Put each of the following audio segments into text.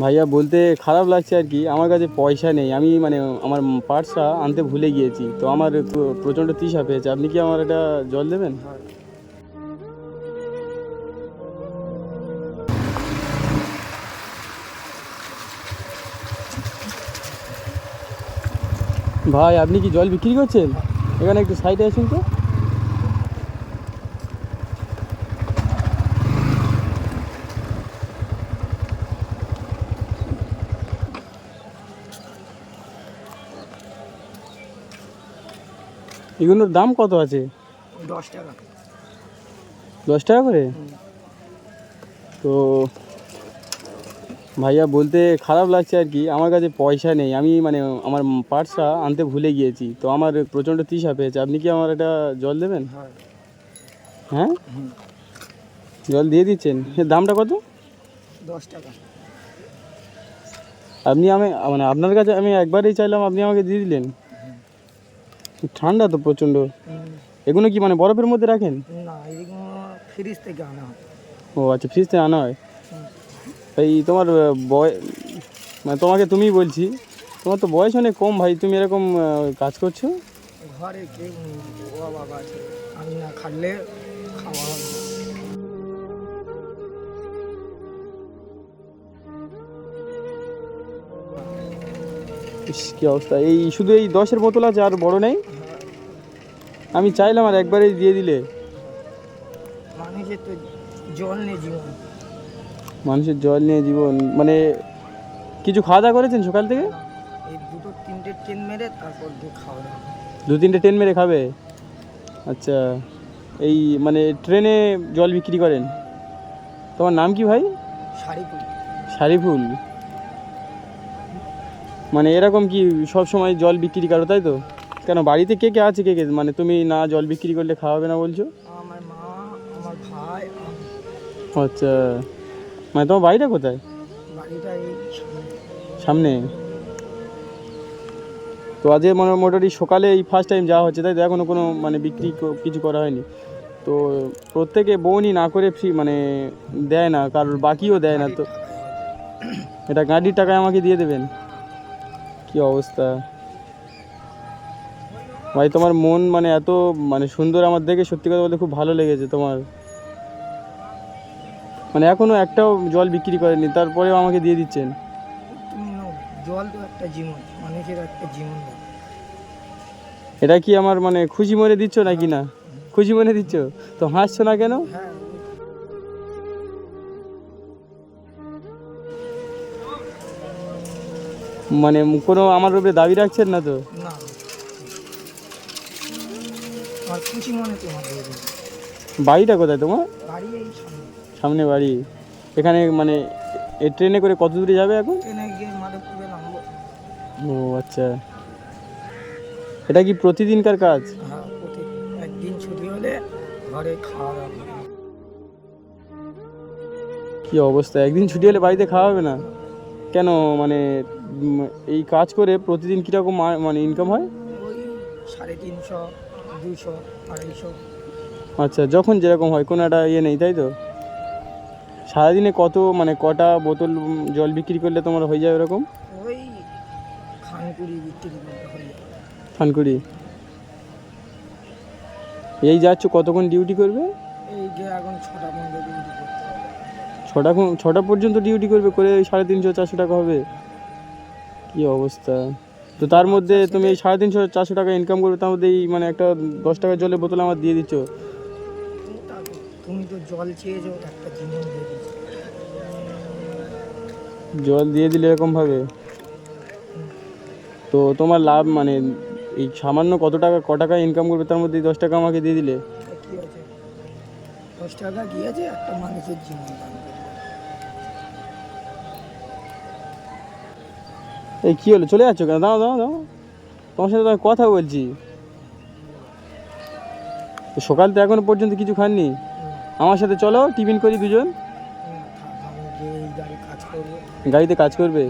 ভাইয়া বলতে খারাপ লাগছে আর কি, আমার কাছে পয়সা নেই। আমি মানে আমার পার্সটা আনতে ভুলে গিয়েছি, তো আমার প্রচণ্ড তৃষা পেয়েছে। আপনি কি আমার এটা জল দেবেন? ভাই আপনি কি জল বিক্রি করছেন? এখানে একটু সাইডে আসুন তো। এগুলোর দাম কত আছে? 10 টাকা। 10 টাকা করে? তো ভাইয়া বলতে খারাপ লাগছে আর কি, আমার কাছে পয়সা নেই। আমি মানে আমার পার্সটা আনতে ভুলে গিয়েছি, তো আমার প্রচণ্ড তৃষা পেয়েছে। আপনি কি আমার এটা জল দেবেন? হ্যাঁ, জল দিয়ে দিচ্ছেন। এর দামটা কত? 10 টাকা। আপনি মানে আপনার কাছে আমি একবারই চাইলাম, আপনি আমাকে দিয়ে দিলেন। ঠান্ডা তো প্রচণ্ড। এগুলো কি মানে বরফের মধ্যে রাখেন? না, এগুলো ফ্রিজ থেকে আনা হয়। ও আচ্ছা, ফ্রিজ থেকে আনা হয়। এই তোমার মানে তোমাকে তুমিই বলছি, তোমার তো বয়স অনেক কম ভাই, তুমি এরকম কাজ করছো। ঘরে কেউ নেই, ও বাবা আছে, আমি না খাটলে খাওয়া হবে না। ইস, কি অবস্থা! এই শুধু এই 10-এর বোতল আছে, আর বড় নেই? আমি চাইলাম আর একবারেই দিয়ে দিলে। মানুষের তো জল নেই জীবন। মানুষের জল নিয়ে জীবন মানে কিছু খাওয়া দাওয়া করেছেন সকাল থেকে? এই 2-3টে ট্রেন মেরে তারপর দিয়ে খাওয়া দাওয়া। 2-3টে ট্রেন মেরে খাবে? আচ্ছা, এই মানে ট্রেনে জল বিক্রি করেন? তোমার নাম কি ভাই? শাড়িপুর। শারিফুল। মানে এরকম কি সব সময় জল বিক্রি করো, তাই তো? কেন, বাড়িতে কে কে আছে? কে মানে তুমি না জল বিক্রি করলে খাওয়াবে না বলছো? আমার মা, আমার ভাই, আমি। আচ্ছা, মানে তোমার বাড়িটা কোথায়? বাড়িটা এই সামনে। তো আজকে মোটামুটি সকালে এই ফার্স্ট টাইম যাওয়া হচ্ছে, তাই তো? এখনও কোনো মানে বিক্রি কিছু করা হয়নি তো? প্রত্যেকে বউনি না করে ফ্রি মানে দেয় না, কারোর বাকিও দেয় না তো? এটা গাড়ির টাকায় আমাকে দিয়ে দেবেন? কি অবস্থা ভাই! তোমার মন মানে এত মানে সুন্দর, আমার দেখে সত্যি কথা বলতে খুব ভালো লেগেছে। তোমার মানে এখনও একটাও জল বিক্রি করেনি, তারপরেও আমাকে দিয়ে দিচ্ছেন। তুমি নাও, জল তো একটা জীবন, মানুষের একটা জীবন দেয়। এটা কি আমার মানে খুশি মনে দিচ্ছ নাকি? না খুশি মনে দিচ্ছ? তো হাসছো না কেন? হ্যাঁ, মানে কোনো আমার উপরে দাবি রাখছেন না তো? না, আমার খুশি মনে তোমার দিয়ে দেবো। বাড়িটা কোথায় তোমার? বাড়ি এই সামনে। সামনে বাড়ি। এখানে মানে এই ট্রেনে করে কত দূরে যাবে এখন? ট্রেনে গিয়ে মাধবপুরে নামবো। ও আচ্ছা, এটা কি প্রতিদিনকার কাজ? হ্যাঁ, প্রতিদিন একদিন ছুটি হলে ঘরে খাওয়া দাওয়া করি। কি অবস্থা! একদিন ছুটি হলে বাড়িতে খাওয়া হবে না? কেন মানে এই কাজ করে প্রতিদিন কীরকম মানে ইনকাম হয়? ওই 350, 200, 250। আচ্ছা, যখন যেরকম হয়, কোনো একটা ইয়ে নেই, তাই তো? সারাদিনে কত মানে কটা বোতল জল বিক্রি করলে তোমার হয়ে যায় ওরকম? ওই খানকুড়ি বিক্রি করতে হয়ে যায়। থানকুড়ি। এই যাচ্ছ, কতক্ষণ ডিউটি করবে? এই যে এখন 6টা পর্যন্ত ডিউটি করতে হবে। 6টা পর্যন্ত ডিউটি করবে, করে ওই 350-400 টাকা হবে? কি অবস্থা! তো তার মধ্যে তুমি এই 350-400 টাকা ইনকাম করবে, তার মধ্যে এই মানে একটা 10 টাকার জলের বোতল আমার দিয়ে দিচ্ছ। তুমি তো জল চেয়েছো, একটা জীবন দিয়ে দিচ্ছ। জল দিয়ে দিলে এরকমভাবে? তো তোমার লাভ মানে এই সামান্য ক টাকা ইনকাম করবে, তার মধ্যে 10 টাকা আমাকে দিয়ে দিলে? কি আছে, 10 টাকা কি আছে, একটা মানুষের জীবন দান করবে। এই কী হলো, চলে যাচ্ছ কেন? দাও দাও দাও, তোমার সাথে তো আমি কথা বলছি। তো সকাল তো এখনো পর্যন্ত কিছু খাননি? আমার সাথে চলো, টিফিন করি দুজন। আমি গিয়ে এই গাড়ি কাজ করবো। গাড়িতে কাজ করবে?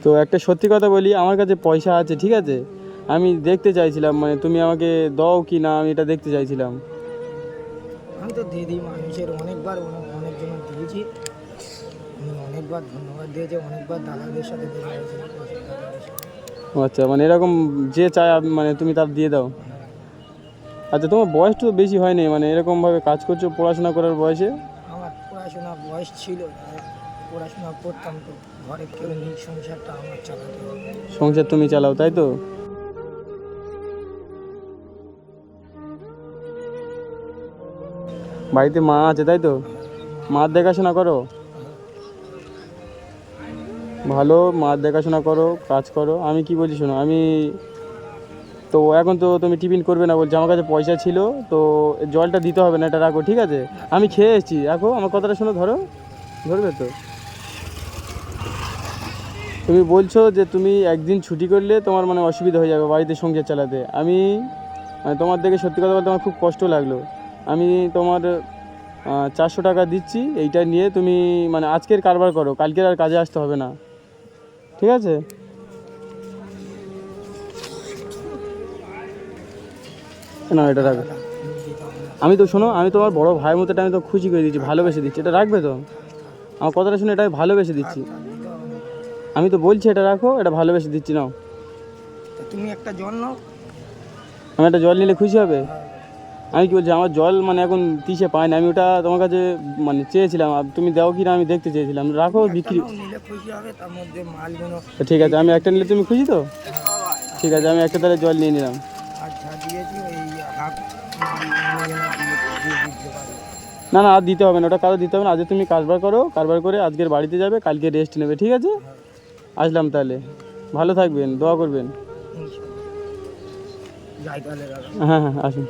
তো একটা সত্যি কথা বলি, আমার কাছে পয়সা আছে, ঠিক আছে? আমি দেখতে চাইছিলাম মানে তুমি আমাকে দাও কি না, আমি এটা দেখতে চাইছিলাম। আমি তো দিয়ে দিই মানুষের, অনেকবার অনেকজনের দিয়ে দিয়েছি। উনি অনেকবার ধন্যবাদ দিয়েছে, অনেকবার দাদাদের সাথে দেখা হয়েছে, দাদাদের সাথে। ও আচ্ছা, মানে এরকম যে চায় মানে তুমি তার দিয়ে দাও। আচ্ছা, তোমার বয়স তো বেশি হয়নি, মানে এরকমভাবে কাজ করছো পড়াশোনা করার বয়সে। আমার পড়াশোনার বয়স ছিল, পড়াশোনা করতাম তো, ঘরে কেউ নেই, সংসারটা আমার চালাতে হবে। সংসার তুমি চালাও, তাই তো? বাড়িতে মা আছে, তাই তো? মার দেখাশোনা করো, ভালো, মার দেখাশোনা করো, কাজ করো। আমি কি বলছি শোনো, আমি তো এখন তো তুমি টিফিন করবে না বলছো, আমার কাছে পয়সা ছিল তো, জলটা দিতে হবে না, এটা রাখো, ঠিক আছে? আমি খেয়ে এসেছি, রাখো, আমার কথাটা শোনো, ধরো, ধরবে তো? তুমি বলছো যে তুমি একদিন ছুটি করলে তোমার মানে অসুবিধা হয়ে যাবে বাড়িতে সংসার চালাতে। আমি মানে তোমার দেখে সত্যি কথা বলতে আমার খুব কষ্ট লাগলো। আমি তোমার 400 টাকা দিচ্ছি, এইটা নিয়ে তুমি মানে আজকের কারবার করো, কালকের আর কাজে আসতে হবে না, ঠিক আছে? না, এটা রাখো। দিতে হবে না। আমি তো শোনো, আমি তোমার বড় ভাইয়ের মতো, এটা আমি তো খুশি করে দিচ্ছি, ভালোবেসে দিচ্ছি, এটা রাখবে তো? আমার কথাটা শুনে, এটা আমি ভালোবেসে দিচ্ছি। দিতে হবে না। আমি তো বলছি এটা রাখো, এটা ভালোবেসে দিচ্ছি, নাও। তা তুমি একটা জল নাও। আমি একটা জল নিলে খুশি হবে? আমি কি বলছি, আমার জল মানে এখন তিসে পাই না, আমি ওটা তোমার কাছে মানে চেয়েছিলাম, আর তুমি দাও কি না আমি দেখতে চেয়েছিলাম। রাখো, বিক্রি। একটা নাও, নিলে খুশি হবে, তার মধ্যে মালগুলো। তো ঠিক আছে, আমি একটা নিলে তুমি খুশি তো? ঠিক আছে, আমি একটা তাহলে জল নিয়ে নিলাম। আচ্ছা দিয়েছি, ওই হাফ নিয়ে না দিয়ে দিতে পারি। না না, আর দিতে হবে না, ওটা কারো দিতে হবে না। আজকে তুমি কারবার করো, কারবার করে আজকের বাড়িতে যাবে, কালকে রেস্ট নেবে, ঠিক আছে? আসলাম তাহলে, ভালো থাকবেন, দোয়া করবেন। যাই তাহলে দাদা। হ্যাঁ হ্যাঁ, আসুন।